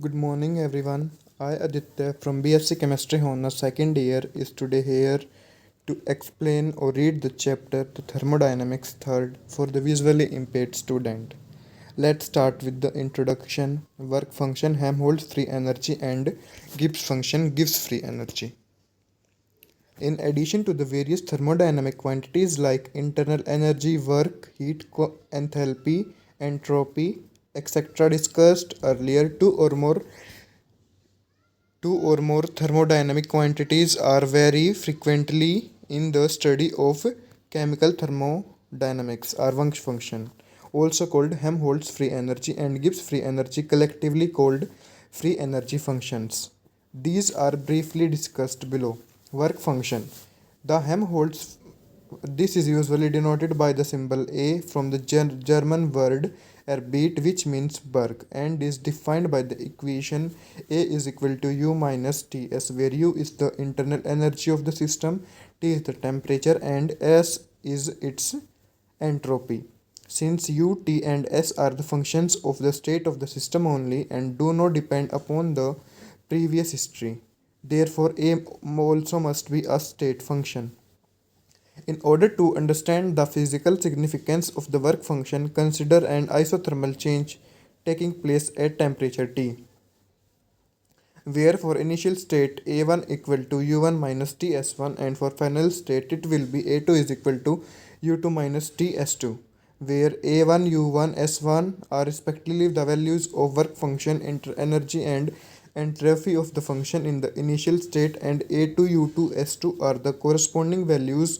Good morning, everyone. I, Aditya from BSC Chemistry Honors second year, is today here to explain or read the chapter to Thermodynamics third for the visually impaired student. Let's start with the introduction. Work function Helmholtz free energy and Gibbs function gives free energy. In addition to the various thermodynamic quantities like internal energy, work, heat, enthalpy, entropy, etc., discussed earlier, two or more thermodynamic quantities are very frequently in the study of chemical thermodynamics are work function, also called Helmholtz free energy and Gibbs free energy, collectively called free energy functions. These are briefly discussed below. Work function. The Helmholtz this is usually denoted by the symbol A from the German word Arbeit, which means work, and is defined by the equation A is equal to U minus Ts, where U is the internal energy of the system, T is the temperature, and S is its entropy. Since U, T, and S are the functions of the state of the system only and do not depend upon the previous history, therefore A also must be a state function. In order to understand the physical significance of the work function, consider an isothermal change taking place at temperature T, where for initial state A1 equal to U1 minus Ts1 and for final state it will be A2 is equal to U2 minus Ts2, where A1, U1, S1 are respectively the values of work function, energy and entropy of the function in the initial state, and A2, U2, S2 are the corresponding values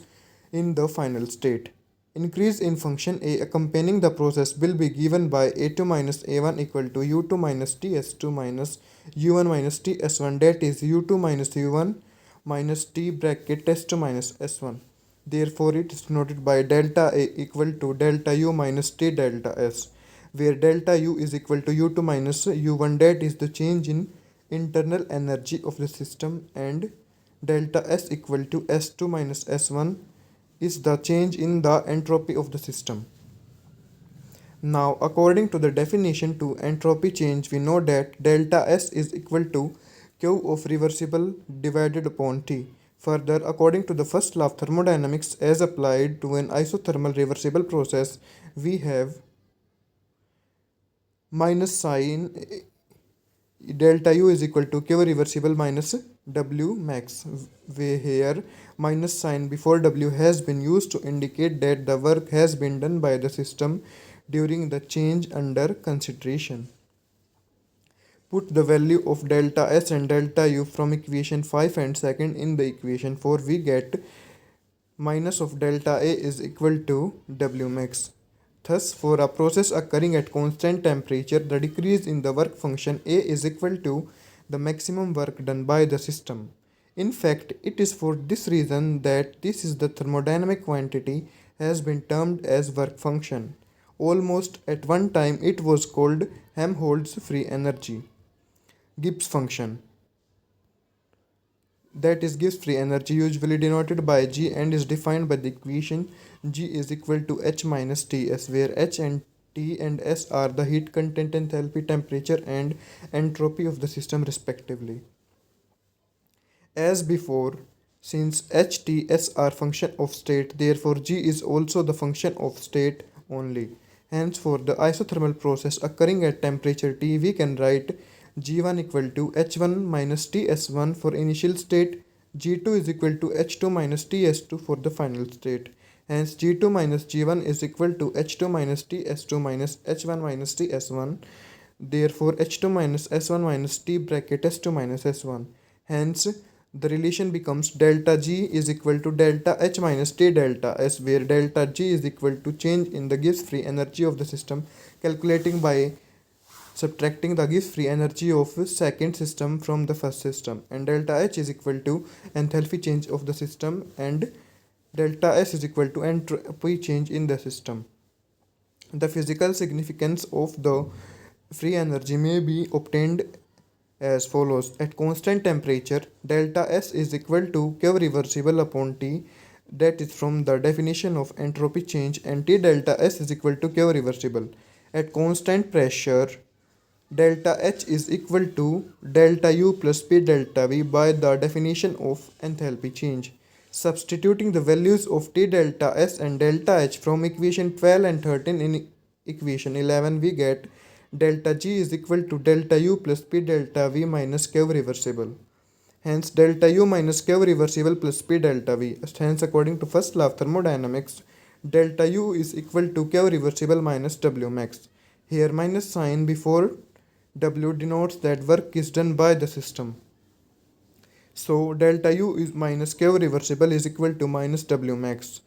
in the final state. Increase in function A accompanying the process will be given by A2 minus A1 equal to U2 minus Ts2 minus U1 minus Ts1, that is U2 minus U1 minus T bracket S2 minus S1. Therefore, it is denoted by delta A equal to delta U minus T delta S, where delta U is equal to U2 minus U1, that is the change in internal energy of the system, and delta S equal to S2 minus S1 is the change in the entropy of the system. Now, according to the definition to entropy change, we know that delta S is equal to Q of reversible divided upon T. Further, according to the first law of thermodynamics as applied to an isothermal reversible process, we have minus sign delta U is equal to Q reversible minus W max, where here minus sign before W has been used to indicate that the work has been done by the system during the change under consideration. Put the value of delta S and delta U from equation 5 and second in the equation 4, we get minus of delta A is equal to W max. Thus, for a process occurring at constant temperature, the decrease in the work function A is equal to the maximum work done by the system. In fact, it is for this reason that this is the thermodynamic quantity has been termed as work function. Almost at one time it was called Helmholtz free energy. Gibbs function, that is gives free energy, usually denoted by G and is defined by the equation G is equal to H minus Ts, where H and T and S are the heat content, enthalpy, temperature and entropy of the system respectively. As before, since H, T, S are function of state, therefore G is also the function of state only. Hence, for the isothermal process occurring at temperature T, we can write G1 equal to H1 minus Ts1 for initial state, G2 is equal to H2 minus Ts2 for the final state. Hence, G2 minus G1 is equal to H2 minus Ts2 minus H1 minus Ts1. Therefore, H2 minus S1 minus T bracket S2 minus S1. Hence, the relation becomes delta G is equal to delta H minus T delta S, where delta G is equal to change in the Gibbs free energy of the system, calculating by subtracting the Gibbs free energy of second system from the first system, and delta H is equal to enthalpy change of the system, and delta S is equal to entropy change in the system. The physical significance of the free energy may be obtained as follows. At constant temperature, delta S is equal to Q reversible upon T, that is from the definition of entropy change, and T delta S is equal to Q reversible. At constant pressure, Delta H is equal to delta U plus P delta V by the definition of enthalpy change. Substituting the values of T delta S and delta H from equation 12 and 13 in equation 11, we get delta G is equal to delta U plus P delta V minus Q reversible. Hence delta U minus Q reversible plus P delta V. Hence according to first law of thermodynamics, delta U is equal to Q reversible minus W max. Here minus sign before W denotes that work is done by the system. So delta U is minus Q reversible is equal to minus W max.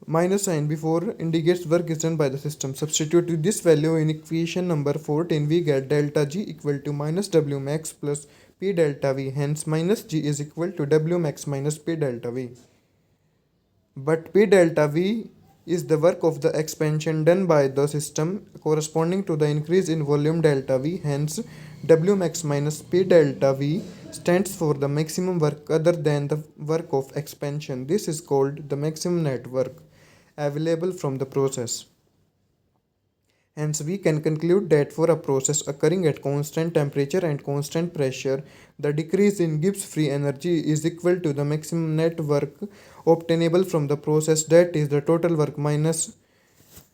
Minus sign before indicates work is done by the system. Substitute this value in equation number 14, we get delta G equal to minus W max plus P delta V. Hence minus G is equal to W max minus P delta V. But P delta V is the work of the expansion done by the system corresponding to the increase in volume delta V. Hence W max minus P delta V stands for the maximum work other than the work of expansion. This is called the maximum net work available from the process. Hence, we can conclude that for a process occurring at constant temperature and constant pressure, the decrease in Gibbs free energy is equal to the maximum net work obtainable from the process, that is the total work minus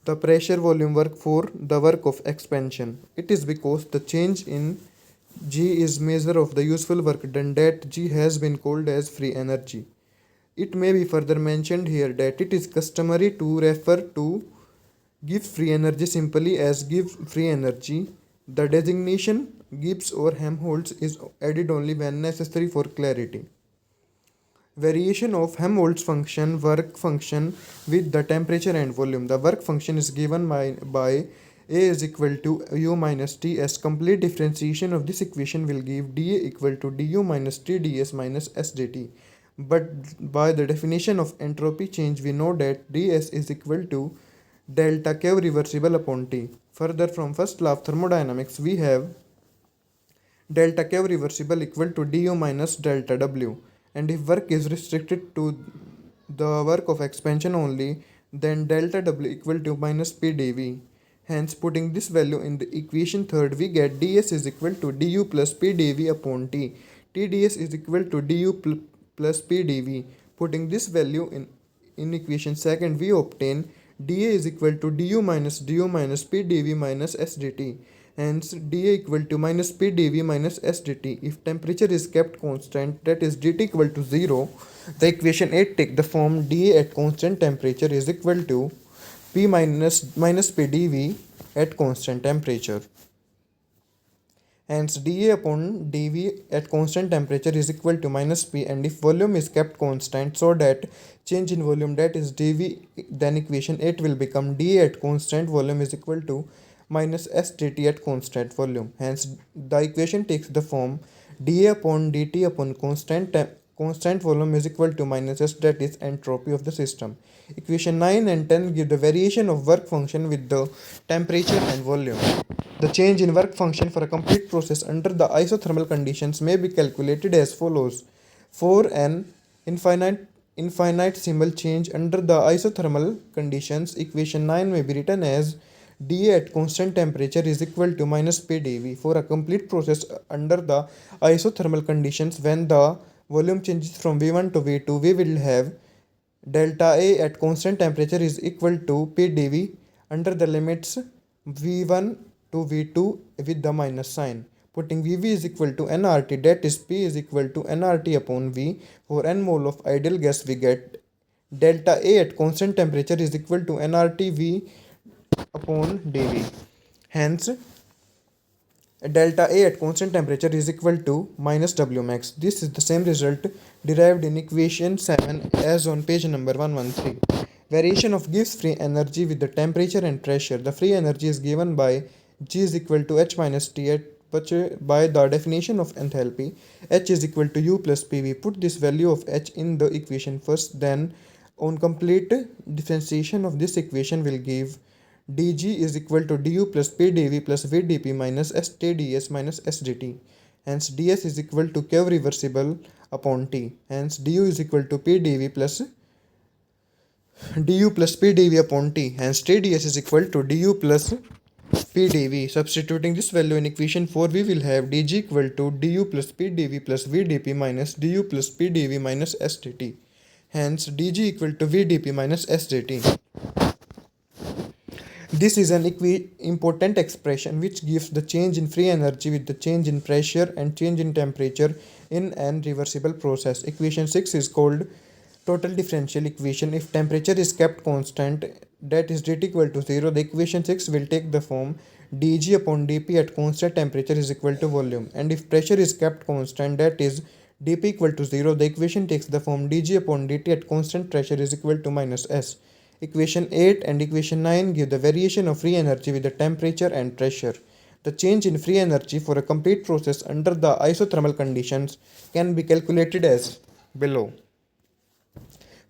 the pressure volume work for the work of expansion. It is because the change in G is measure of the useful work done that G has been called as free energy. It may be further mentioned here that it is customary to refer to Gibbs free energy simply as Gibbs free energy. The designation Gibbs or Helmholtz is added only when necessary for clarity. Variation of Helmholtz function, work function with the temperature and volume. The work function is given by A is equal to U minus T S. Complete differentiation of this equation will give dA equal to du minus T ds minus S dt. But by the definition of entropy change, we know that ds is equal to delta Q reversible upon T. Further, from first law of thermodynamics, we have delta Q reversible equal to du minus delta W. And if work is restricted to the work of expansion only, then delta W equal to minus P dV. Hence, putting this value in the equation third, we get ds is equal to du plus P dV upon T. Tds is equal to du plus P dV. Putting this value in equation second, we obtain dA is equal to du minus P dV minus S dt. Hence dA equal to minus P dV minus S dt. If temperature is kept constant, that is dt equal to 0, the equation 8 take the form dA at constant temperature is equal to P minus P dV at constant temperature. Hence dA upon dV at constant temperature is equal to minus P, and if volume is kept constant so that change in volume, that is dV, then equation 8 will become dA at constant volume is equal to minus S dt at constant volume. Hence the equation takes the form dA upon dt upon constant volume is equal to minus S, that is entropy of the system. Equation 9 and 10 give the variation of work function with the temperature and volume. The change in work function for a complete process under the isothermal conditions may be calculated as follows. For an infinitesimal change under the isothermal conditions, equation 9 may be written as dA at constant temperature is equal to minus P dV. For a complete process under the isothermal conditions, when the volume changes from V1 to V2, we will have delta A at constant temperature is equal to P dV under the limits V1 to V2 with the minus sign. Putting Vv is equal to nRT, that is P is equal to nRT upon V. For n mole of ideal gas, we get delta A at constant temperature is equal to nRT V upon dV. Hence, delta A at constant temperature is equal to minus W max. This is the same result derived in equation 7 as on page number 113. Variation of Gibbs free energy with the temperature and pressure. The free energy is given by G is equal to H minus T at by the definition of enthalpy. H is equal to U plus PV. Put this value of H in the equation first, then on complete differentiation of this equation will give dg is equal to du plus P dV plus V dP minus S T ds minus S dt. Hence ds is equal to Q reversible upon T. Hence du is equal to P dV plus du plus P dV upon T. Hence T ds is equal to du plus PdV. Substituting this value in equation 4, we will have dg equal to du plus PdV plus VdP minus du plus PdV minus SdT. Hence, dg equal to VdP minus SdT. This is an important expression which gives the change in free energy with the change in pressure and change in temperature in an reversible process. Equation 6 is called total differential equation. If temperature is kept constant, that is dt equal to 0, the equation 6 will take the form dg upon dp at constant temperature is equal to volume. And if pressure is kept constant, that is dp equal to 0, the equation takes the form dg upon dt at constant pressure is equal to minus s. Equation 8 and equation 9 give the variation of free energy with the temperature and pressure. The change in free energy for a complete process under the isothermal conditions can be calculated as below.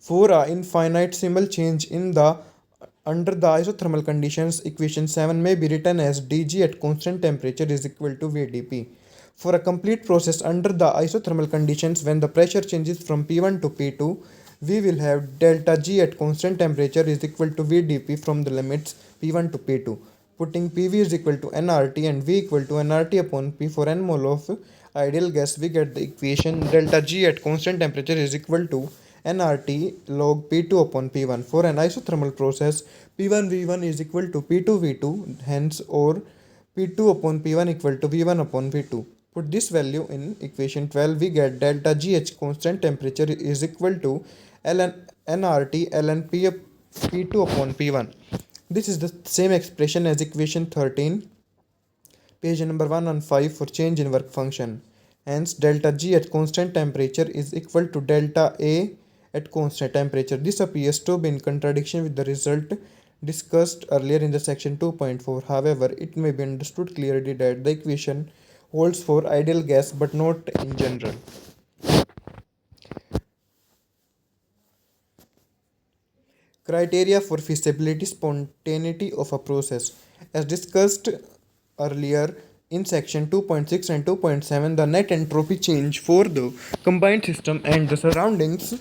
For a infinitesimal change in the under the isothermal conditions, equation 7 may be written as dg at constant temperature is equal to vdp. For a complete process under the isothermal conditions, when the pressure changes from P1 to P2, we will have delta G at constant temperature is equal to VdP from the limits P1 to P2. Putting PV is equal to nRT and V equal to nRT upon P for n mole of ideal gas, we get the equation delta G at constant temperature is equal to nRT log P2 upon P1. For an isothermal process, P1 V1 is equal to P2 V2, hence or P2 upon P1 equal to V1 upon V2. Put this value in equation 12, we get delta GH constant temperature is equal to ln nRT ln P2 upon P1. This is the same expression as equation 13, page number 115 for change in work function. Hence, delta G at constant temperature is equal to delta A at constant temperature. This appears to be in contradiction with the result discussed earlier in the section 2.4. However, it may be understood clearly that the equation holds for ideal gas but not in general. Criteria for feasibility spontaneity of a process. As discussed earlier in section 2.6 and 2.7, the net entropy change for the combined system and the surroundings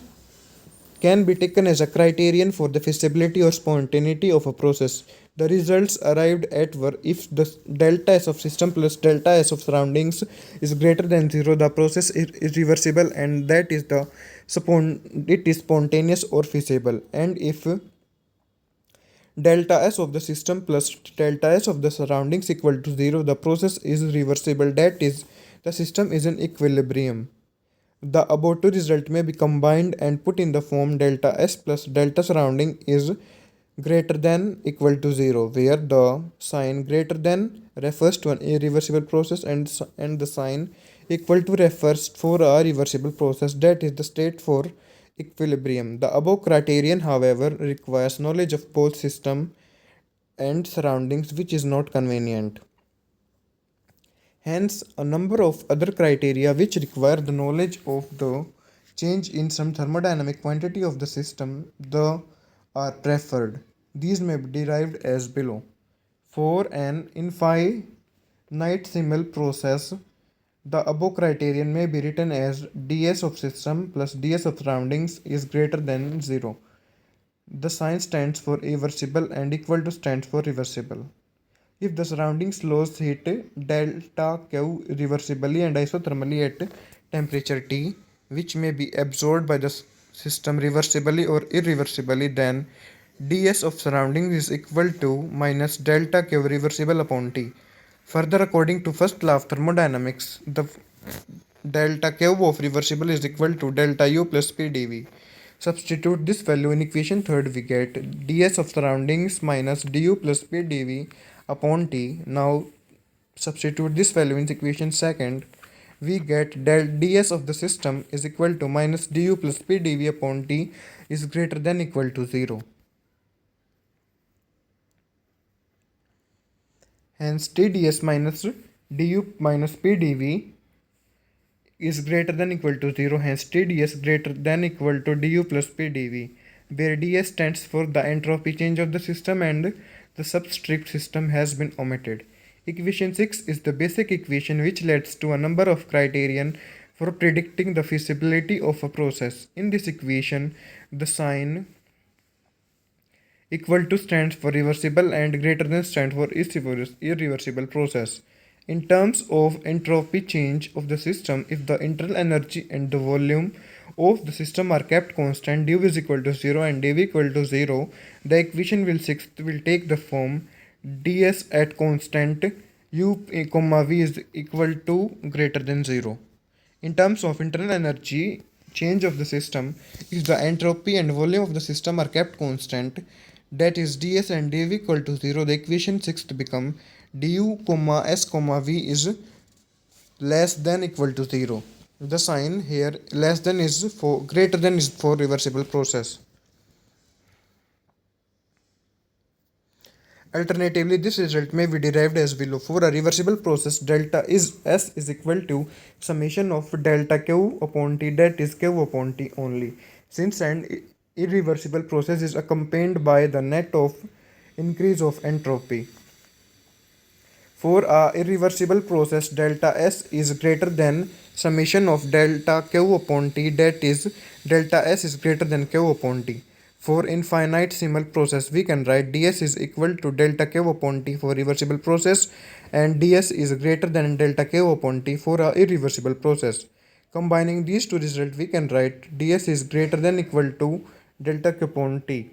can be taken as a criterion for the feasibility or spontaneity of a process. The results arrived at were if the delta S of system plus delta S of surroundings is greater than 0, the process is reversible and that is it is spontaneous or feasible. And if delta S of the system plus delta S of the surroundings equal to 0, the process is reversible, that is the system is in equilibrium. The above two results may be combined and put in the form delta S plus delta surrounding is greater than equal to 0, where the sign greater than refers to an irreversible process and the sign equal to refers for a reversible process, that is the state for equilibrium. The above criterion, however, requires knowledge of both system and surroundings, which is not convenient. Hence, a number of other criteria which require the knowledge of the change in some thermodynamic quantity of the system are preferred. These may be derived as below. For an infinitesimal process, the above criterion may be written as ds of system plus ds of surroundings is greater than 0. The sign stands for irreversible and equal to stands for reversible. If the surroundings laws hit delta Q reversibly and isothermally at temperature T, which may be absorbed by the system reversibly or irreversibly, then ds of surroundings is equal to minus delta Q reversible upon T. Further, according to first law of thermodynamics, the delta Q of reversible is equal to delta U plus PdV. Substitute this value in equation 3rd, we get ds of surroundings minus du plus PdV upon T. Now substitute this value in equation 2nd, we get del ds of the system is equal to minus du plus PdV upon T is greater than equal to 0. Hence TdS minus du minus PdV is greater than equal to 0, hence TdS greater than equal to du plus PdV, where ds stands for the entropy change of the system and the subscript system has been omitted. Equation 6 is the basic equation which leads to a number of criterion for predicting the feasibility of a process. In this equation, the sign equal to stands for reversible and greater than stands for irreversible process. In terms of entropy change of the system, if the internal energy and the volume of the system are kept constant, du is equal to 0 and dv equal to 0, the equation will take the form ds at constant u comma v is equal to greater than 0. In terms of internal energy change of the system, if the entropy and volume of the system are kept constant, that is ds and dv equal to 0, the equation 6 become du comma s comma v is less than equal to 0. The sign here less than is for greater than is for reversible process. Alternatively, this result may be derived as below. For a reversible process, delta is S is equal to summation of delta Q upon T, that is Q upon T only. Since an irreversible process is accompanied by the net of increase of entropy. For a irreversible process, delta S is greater than summation of delta Q upon T, that is delta S is greater than Q upon T. For infinitesimal process, we can write ds is equal to delta Q upon T for reversible process and ds is greater than delta Q upon T for a irreversible process. Combining these two results, we can write ds is greater than equal to delta Q upon T.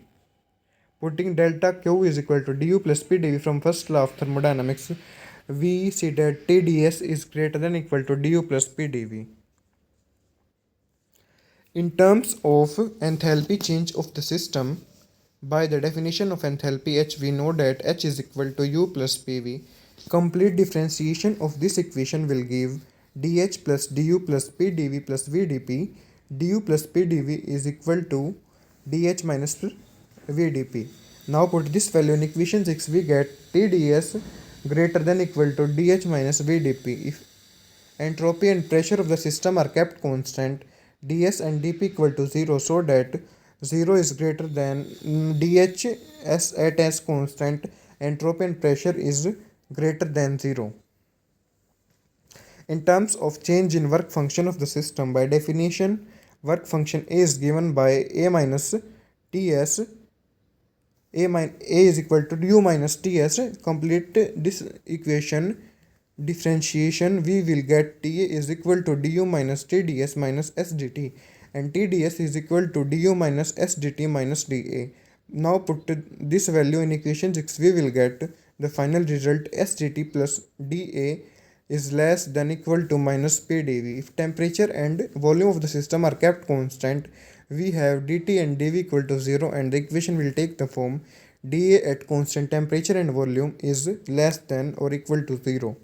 Putting delta Q is equal to du plus pdv from first law of thermodynamics, we see that Tds is greater than equal to du plus pdv. In terms of enthalpy change of the system, by the definition of enthalpy H, we know that H is equal to U plus PV. Complete differentiation of this equation will give dH plus du plus pdv plus vdp. Du plus pdv is equal to dH minus vdp. Now put this value in equation 6, we get Tds greater than equal to dH minus vdp. If entropy and pressure of the system are kept constant, ds and dp equal to 0, so that 0 is greater than dh s at s constant, entropy and pressure is greater than 0. In terms of change in work function of the system, by definition, work function A is given by A minus Ts. A is equal to u minus Ts. Complete this equation differentiation, we will get Ta is equal to du minus Tds minus sdt and Tds is equal to du minus sdt minus dA. Now put this value in equation 6, we will get the final result sdt plus dA is less than equal to minus pdv. If temperature and volume of the system are kept constant, we have dt and dv equal to 0 and the equation will take the form dA at constant temperature and volume is less than or equal to 0.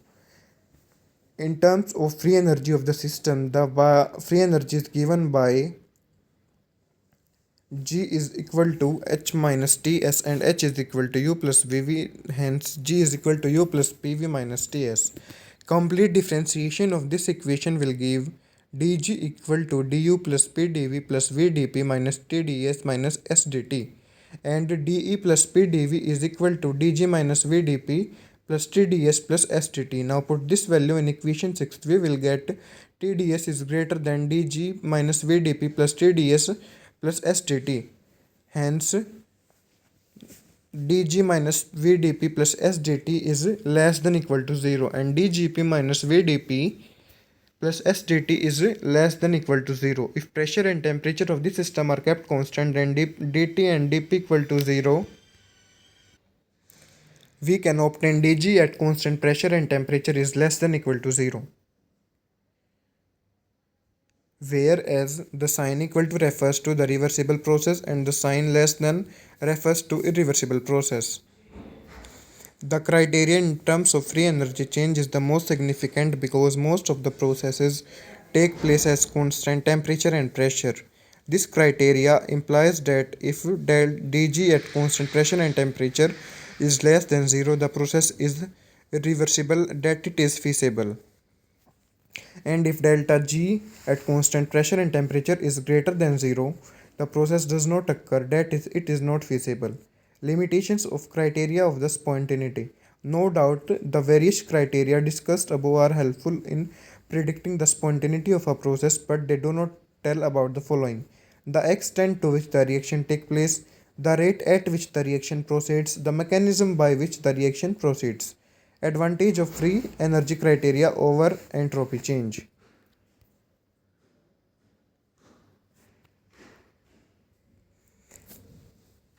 In terms of free energy of the system, the free energy is given by G is equal to H minus Ts and H is equal to U plus Vv, hence G is equal to U plus Pv minus Ts. Complete differentiation of this equation will give dg equal to du plus pdv plus vdp minus tds minus sdt and de plus pdv is equal to dg minus vdp plus tds plus sdt. Now put this value in equation 6, we will get tds is greater than dg minus vdp plus tds plus sdt. Hence dg minus vdp plus sdt is less than equal to 0 and dgp minus vdp plus sdt is less than equal to 0. If pressure and temperature of the system are kept constant, then dt and dp equal to 0, we can obtain dg at constant pressure and temperature is less than equal to 0. Whereas the sign equal to refers to the reversible process and the sign less than refers to irreversible process. The criterion in terms of free energy change is the most significant because most of the processes take place as constant temperature and pressure. This criteria implies that if del dg at constant pressure and temperature is less than 0, the process is irreversible, that it is feasible. And if delta G at constant pressure and temperature is greater than 0, the process does not occur, that is, it is not feasible. Limitations of criteria of the spontaneity. No doubt, the various criteria discussed above are helpful in predicting the spontaneity of a process, but they do not tell about the following: the extent to which the reaction takes place, the rate at which the reaction proceeds, the mechanism by which the reaction proceeds. Advantage of free energy criteria over entropy change.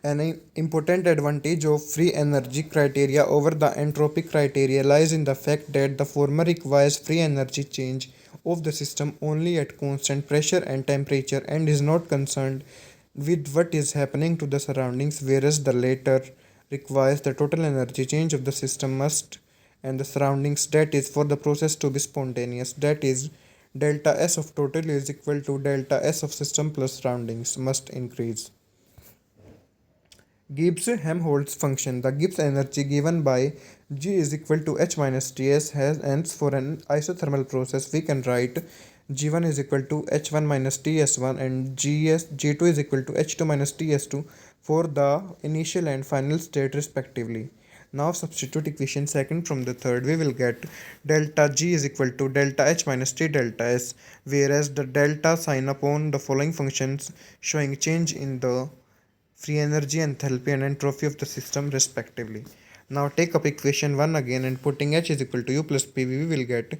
An important advantage of free energy criteria over the entropy criteria lies in the fact that the former requires free energy change of the system only at constant pressure and temperature and is not concerned with what is happening to the surroundings, whereas the latter requires the total energy change of the system must and the surroundings, that is for the process to be spontaneous, that is delta S of total is equal to delta S of system plus surroundings must increase. Gibbs-Helmholtz function. The Gibbs energy given by G is equal to H minus Ts has hence for an isothermal process we can write G1 is equal to H1 minus Ts1 and G2 is equal to H2 minus Ts2 for the initial and final state respectively. Now substitute equation second from the third, we will get delta G is equal to delta H minus T delta S, whereas the delta sign upon the following functions showing change in the free energy, enthalpy and entropy of the system respectively. Now take up equation 1 again and putting H is equal to U plus PV, we will get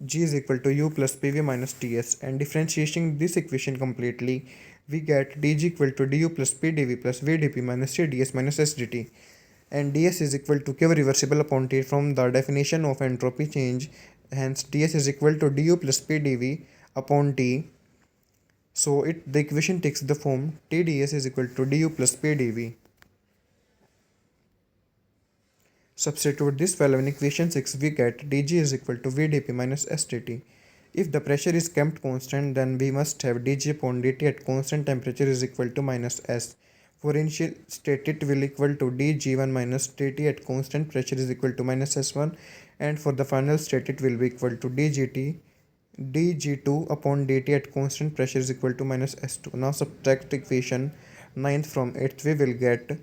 G is equal to U plus PV minus TS, and differentiating this equation completely we get dg equal to du plus pdv plus vdp minus cds minus sdt, and ds is equal to q reversible upon t from the definition of entropy change, hence ds is equal to du plus pdv upon t. So the equation takes the form TdS is equal to du plus Pdv. Substitute this value in equation 6, we get dg is equal to Vdp minus SdT. If the pressure is kept constant, then we must have dg upon dt at constant temperature is equal to minus S. For initial state it will equal to dg1 minus dt at constant pressure is equal to minus S1, and for the final state it will be equal to dg2 upon dt at constant pressure is equal to minus S2. Now subtract equation 9th from 8th, we will get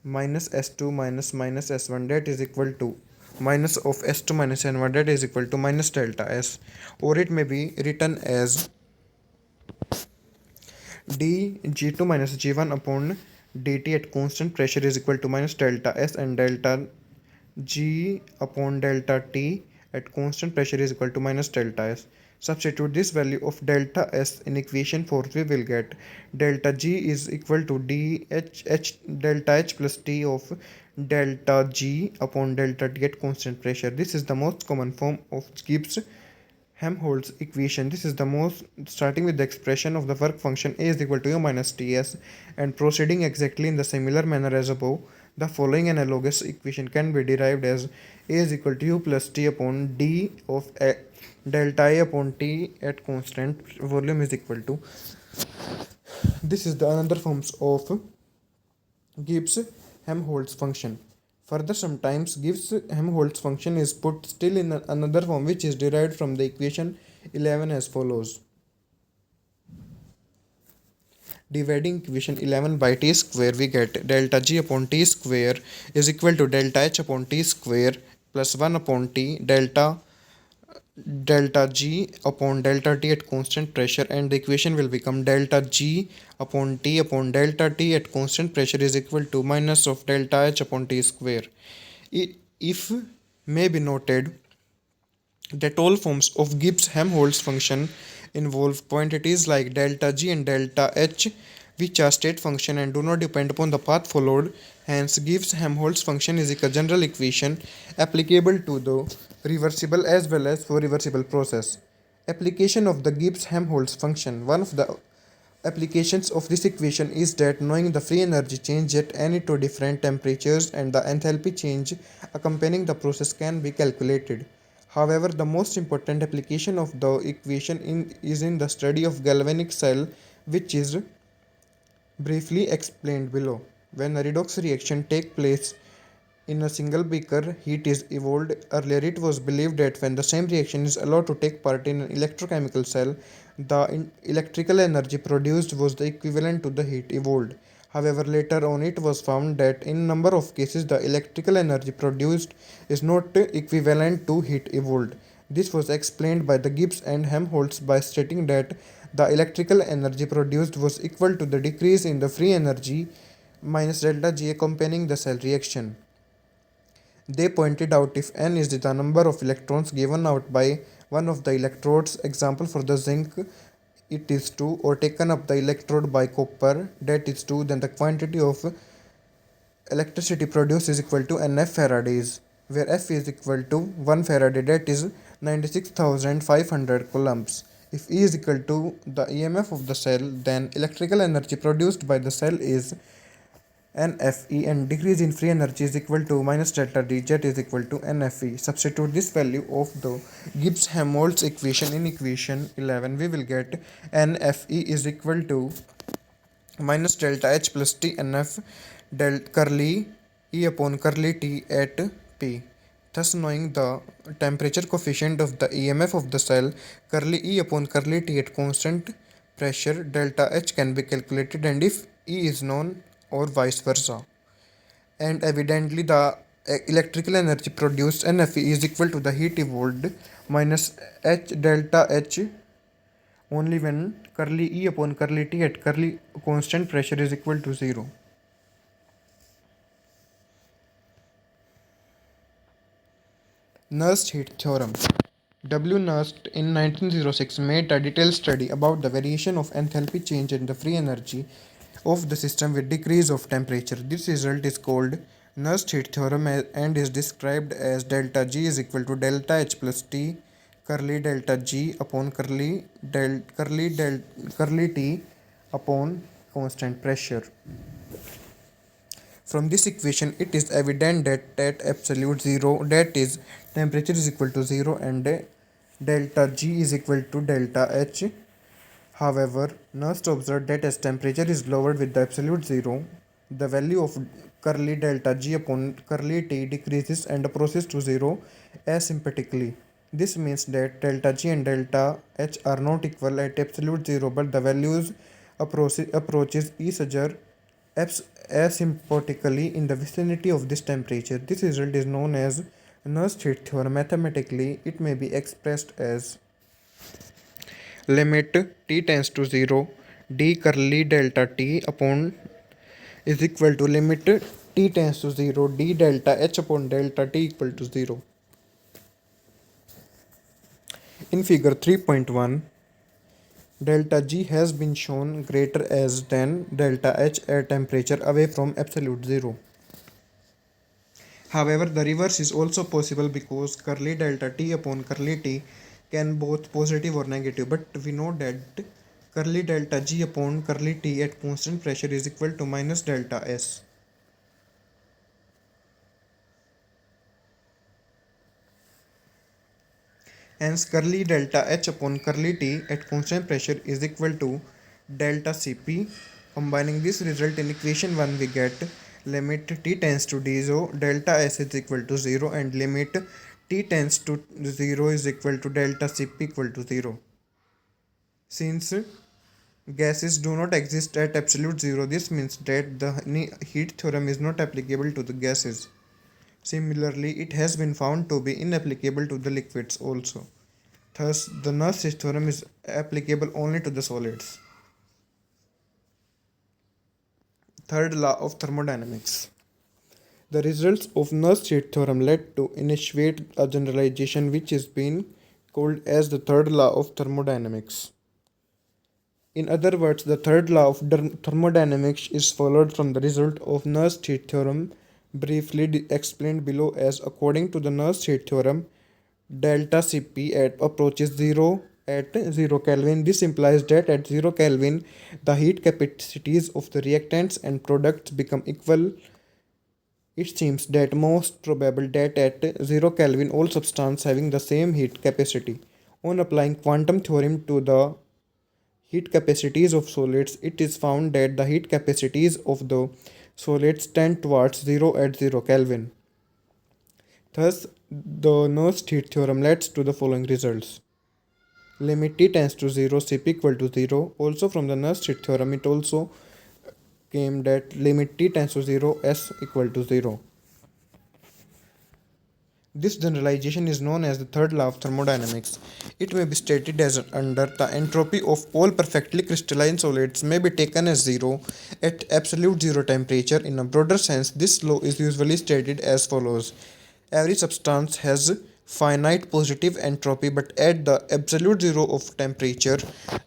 minus S2 minus minus S1, that is equal to minus of S2 minus N1, that is equal to minus delta S, or it may be written as dg2 minus g1 upon dt at constant pressure is equal to minus delta S, and delta g upon delta t at constant pressure is equal to minus delta S. Substitute this value of delta S in equation 4, we will get delta G is equal to delta H plus T of delta G upon delta T at constant pressure. This is the most common form of Gibbs-Helmholtz equation. This is the most starting with the expression of the work function A is equal to U minus Ts and proceeding exactly in the similar manner as above. The following analogous equation can be derived as A is equal to U plus T upon D of delta A upon T at constant volume is equal to. This is the another forms of Gibbs-Helmholtz function. Further, sometimes Gibbs-Helmholtz function is put still in another form which is derived from the equation 11 as follows. Dividing equation 11 by t square, we get delta g upon t square is equal to delta h upon t square plus 1 upon t delta g upon delta t at constant pressure, and the equation will become delta g upon delta t at constant pressure is equal to minus of delta h upon t square. If may be noted that all forms of Gibbs-Helmholtz function involve quantities like delta g and delta h which are state function and do not depend upon the path followed. Hence Gibbs-Helmholtz function is a general equation applicable to the reversible as well as for reversible process. Application of the Gibbs-Helmholtz function. One of the applications of this equation is that knowing the free energy change at any two different temperatures and the enthalpy change accompanying the process can be calculated. However, the most important application of the equation is in the study of galvanic cell, which is briefly explained below. When a redox reaction takes place in a single beaker, heat is evolved. Earlier, it was believed that when the same reaction is allowed to take part in an electrochemical cell, the electrical energy produced was the equivalent to the heat evolved. However, later on it was found that in a number of cases the electrical energy produced is not equivalent to heat evolved. This was explained by the Gibbs and Helmholtz by stating that the electrical energy produced was equal to the decrease in the free energy minus delta G accompanying the cell reaction. They pointed out if n is the number of electrons given out by one of the electrodes, example for the zinc it is 2, or taken up the electrode by copper that is 2, then the quantity of electricity produced is equal to Nf Faradays, where F is equal to 1 Faraday, that is 96,500 coulombs. If E is equal to the EMF of the cell, then electrical energy produced by the cell is NFE, and decrease in free energy is equal to minus delta D, that is equal to NFE. Substitute this value of the Gibbs-Helmholtz equation in equation 11. We will get NFE is equal to minus delta H plus T NF del curly E upon curly T at P. Thus, knowing the temperature coefficient of the EMF of the cell, curly E upon curly T at constant pressure delta H can be calculated, and if E is known, or vice versa. And evidently the electrical energy produced NFE is equal to the heat evolved minus H delta H only when curly E upon curly T at curly constant pressure is equal to 0. Nernst heat theorem. W. Nernst in 1906 made a detailed study about the variation of enthalpy change in the free energy of the system with decrease of temperature. This result is called Nernst heat theorem and is described as delta G is equal to delta H plus T curly delta G upon curly T upon constant pressure. From this equation, it is evident that at absolute zero, that is, temperature is equal to 0 and delta G is equal to delta H. However, Nernst observed that as temperature is lowered with the absolute zero, the value of curly delta G upon curly T decreases and approaches to 0 asymptotically. This means that delta G and delta H are not equal at absolute zero, but the values approaches each other asymptotically in the vicinity of this temperature. This result is known as Nernst heat theorem. Mathematically, it may be expressed as limit t tends to 0 d curly delta T upon is equal to limit t tends to 0 d delta H upon delta T equal to 0. In figure 3.1, delta G has been shown greater as than delta H at temperature away from absolute zero. However, the reverse is also possible because curly delta T upon curly T can both positive or negative, but we know that curly delta G upon curly T at constant pressure is equal to minus delta S. Hence, curly delta H upon curly T at constant pressure is equal to delta Cp. Combining this result in equation 1, we get limit T tends to 0 delta S is equal to 0 and limit T tends to 0 is equal to delta Cp equal to 0. Since gases do not exist at absolute zero, this means that the heat theorem is not applicable to the gases. Similarly, it has been found to be inapplicable to the liquids also. Thus, the Nernst theorem is applicable only to the solids. Third law of thermodynamics. The results of Nernst theorem led to initiate a generalization which is being called as the third law of thermodynamics. In other words, the third law of thermodynamics is followed from the result of Nernst theorem, briefly explained below as according to the Nernst theorem, delta Cp approaches 0 at 0 Kelvin. This implies that at 0 Kelvin, the heat capacities of the reactants and products become equal. It seems that most probable that at 0 Kelvin, all substances having the same heat capacity. On applying quantum theorem to the heat capacities of solids, it is found that the heat capacities of the solids tend towards 0 at 0 Kelvin. Thus, the Nernst heat theorem leads to the following results. Limit T tends to 0, Cp equal to 0. Also from the Nernst heat theorem, it also came that limit T tends to 0, S equal to 0. This generalization is known as the third law of thermodynamics. It may be stated as under the entropy of all perfectly crystalline solids may be taken as zero at absolute zero temperature. In a broader sense, this law is usually stated as follows. Every substance has finite positive entropy, but at the absolute zero of temperature,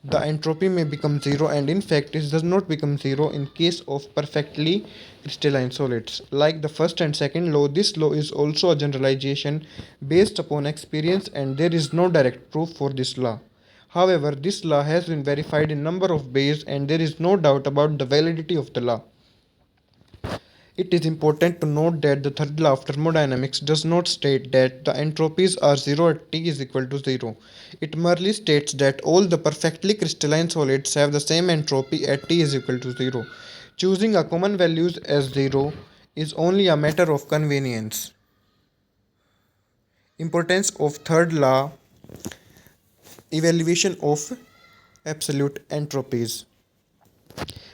the entropy may become zero, and in fact, it does not become zero in case of perfectly crystalline solids. Like the first and second law, this law is also a generalization based upon experience, and there is no direct proof for this law. However, this law has been verified in number of ways, and there is no doubt about the validity of the law. It is important to note that the third law of thermodynamics does not state that the entropies are zero at T is equal to zero. It merely states that all the perfectly crystalline solids have the same entropy at T is equal to zero. Choosing a common value as zero is only a matter of convenience. Importance of third law: evaluation of absolute entropies.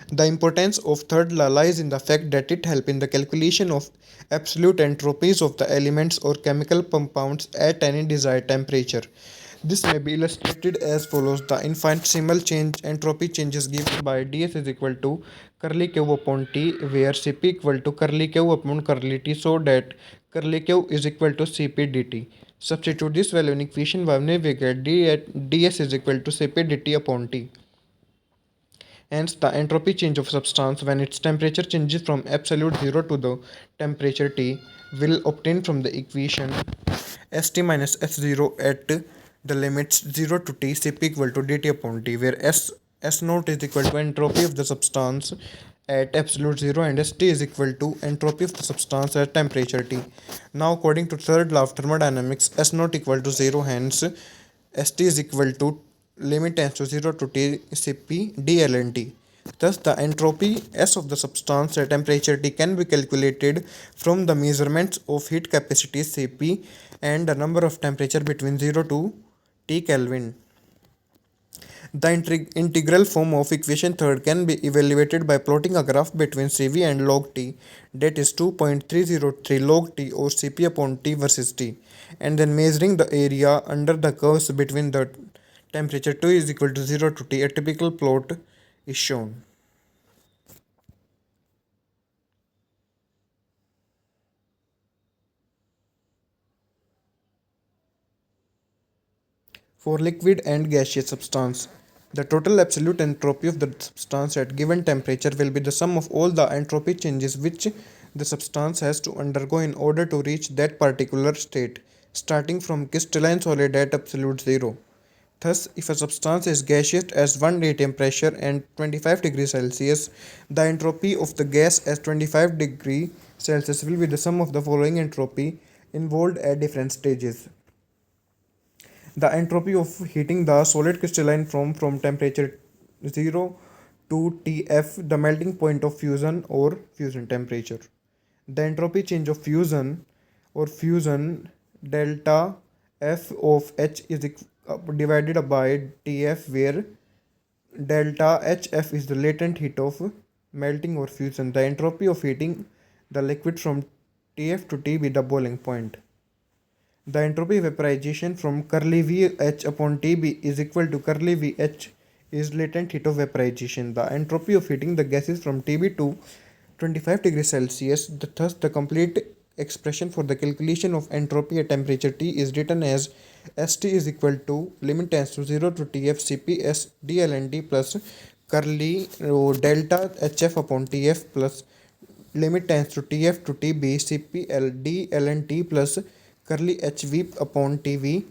The importance of third law lies in the fact that it helps in the calculation of absolute entropies of the elements or chemical compounds at any desired temperature. This may be illustrated as follows. The infinitesimal entropy changes given by ds is equal to curly q upon t, where cp equal to curly q upon curly t, so that curly q is equal to cp dt. Substitute this value in equation 1, we get ds is equal to cp dt upon t. Hence, the entropy change of substance when its temperature changes from absolute zero to the temperature T will obtain from the equation St minus S0 at the limits 0 to T Cp equal to dt upon T, where S naught is equal to entropy of the substance at absolute zero and St is equal to entropy of the substance at temperature T. Now, according to third law of thermodynamics, S naught equal to zero, hence St is equal to limit tends to 0 to T Cp dln. Thus, the entropy S of the substance at temperature T can be calculated from the measurements of heat capacity Cp and the number of temperature between 0 to T Kelvin. The integral form of equation third can be evaluated by plotting a graph between Cv and log T, that is 2.303 log T or Cp upon T versus T, and then measuring the area under the curves between the temperature 2 is equal to 0 to T. A typical plot is shown. For liquid and gaseous substance, the total absolute entropy of the substance at given temperature will be the sum of all the entropy changes which the substance has to undergo in order to reach that particular state, starting from crystalline solid at absolute zero. Thus, if a substance is gaseous at 1 atm pressure and 25 degrees Celsius, the entropy of the gas at 25 degrees Celsius will be the sum of the following entropy involved at different stages. The entropy of heating the solid crystalline from temperature 0 to Tf, the melting point of fusion or fusion temperature. The entropy change of fusion or fusion delta F of H is divided by Tf, where delta HF is the latent heat of melting or fusion. The entropy of heating the liquid from Tf to Tb, the boiling point. The entropy vaporization from curly VH upon Tb is equal to curly VH is latent heat of vaporization. The entropy of heating the gases from Tb to 25 degrees Celsius. Thus, the complete expression for the calculation of entropy at temperature T is written as St is equal to limit tends to 0 to Tf Cp S dln plus curly delta HF upon Tf plus limit tends to Tf to Tb Cp L dln plus curly HV upon TV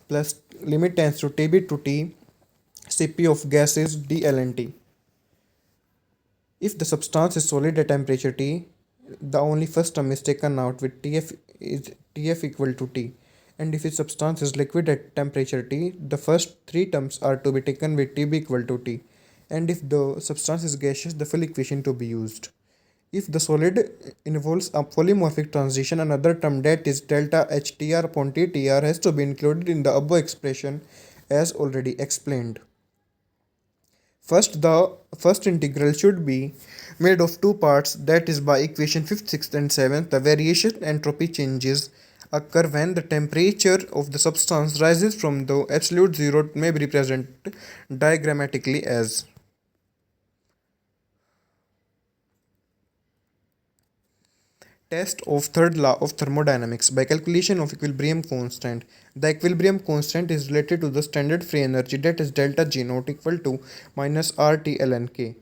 plus limit tends to TB to T Cp of gases dln. If the substance is solid at temperature T, the only first term is taken out with Tf equal to T, and if its substance is liquid at temperature T, the first three terms are to be taken with Tb equal to T, and if the substance is gaseous, the full equation to be used. If the solid involves a polymorphic transition, another term, that is delta HTR upon TTR, has to be included in the above expression as already explained. First, the first integral should be made of two parts, that is by equation 5th, 6th and 7th, the variation entropy changes occur when the temperature of the substance rises from the absolute zero may be represented diagrammatically as test of third law of thermodynamics by calculation of equilibrium constant. The equilibrium constant is related to the standard free energy, that is delta G naught equal to minus RT ln K.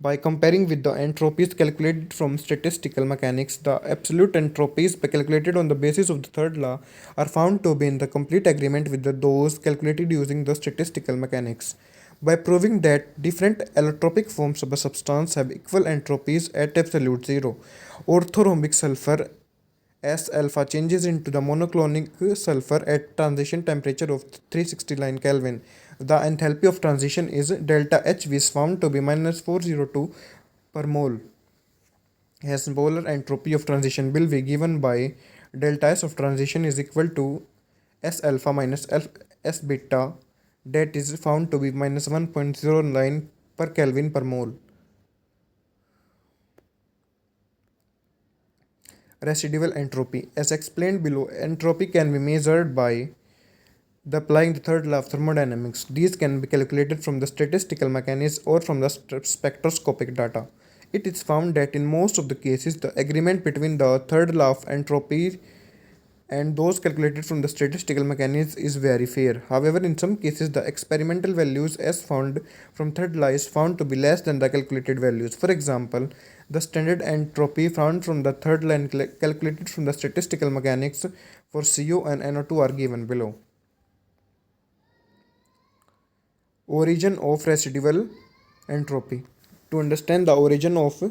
By comparing with the entropies calculated from statistical mechanics, the absolute entropies calculated on the basis of the third law are found to be in the complete agreement with those calculated using the statistical mechanics. By proving that different allotropic forms of a substance have equal entropies at absolute zero, orthorhombic sulfur S alpha changes into the monoclinic sulfur at transition temperature of 369 Kelvin. The enthalpy of transition is delta H, which is found to be minus 402 per mole. Hence, molar entropy of transition will be given by delta S of transition is equal to S alpha minus S beta, that is found to be minus 1.09 per Kelvin per mole. Residual entropy. As explained below, entropy can be measured by applying the third law of thermodynamics. These can be calculated from the statistical mechanics or from the spectroscopic data. It is found that in most of the cases, the agreement between the third law of entropy and those calculated from the statistical mechanics is very fair. However, in some cases, the experimental values as found from third law is found to be less than the calculated values. For example, the standard entropy found from the third law and calculated from the statistical mechanics for CO and NO2 are given below. Origin of residual entropy. To understand the origin of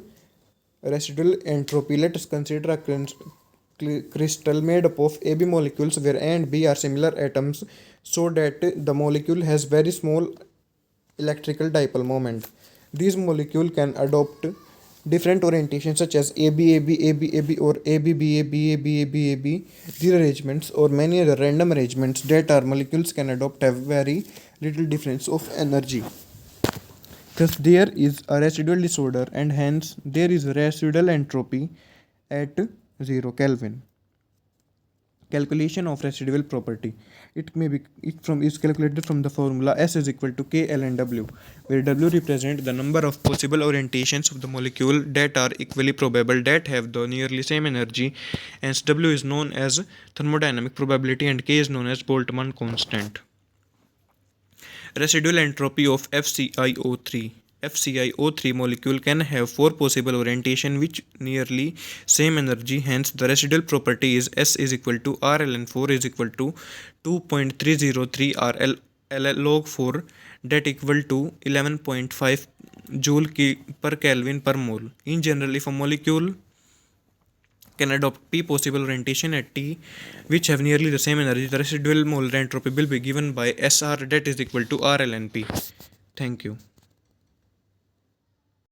residual entropy, let us consider a crystal made up of AB molecules where A and B are similar atoms, so that the molecule has very small electrical dipole moment. These molecules can adopt different orientations such as AB, AB, AB, AB or AB, BA, BA, BA, BA, B. These arrangements or many other random arrangements that our molecules can adopt have very little difference of energy. Thus, there is a residual disorder and hence there is residual entropy at 0 Kelvin. Calculation of residual property. It is calculated from the formula S is equal to K ln W, where W represents the number of possible orientations of the molecule that are equally probable that have the nearly same energy. Hence, W is known as thermodynamic probability and K is known as Boltzmann constant. Residual entropy of FCiO3. FCiO3 molecule can have 4 possible orientation which nearly same energy. Hence, the residual property is S is equal to R ln 4 is equal to 2.303 R log 4, that equal to 11.5 joule per Kelvin per mole. In general, if a molecule can adopt P possible orientation at T which have nearly the same energy, the residual molar entropy will be given by SR, that is equal to R ln P. Thank you.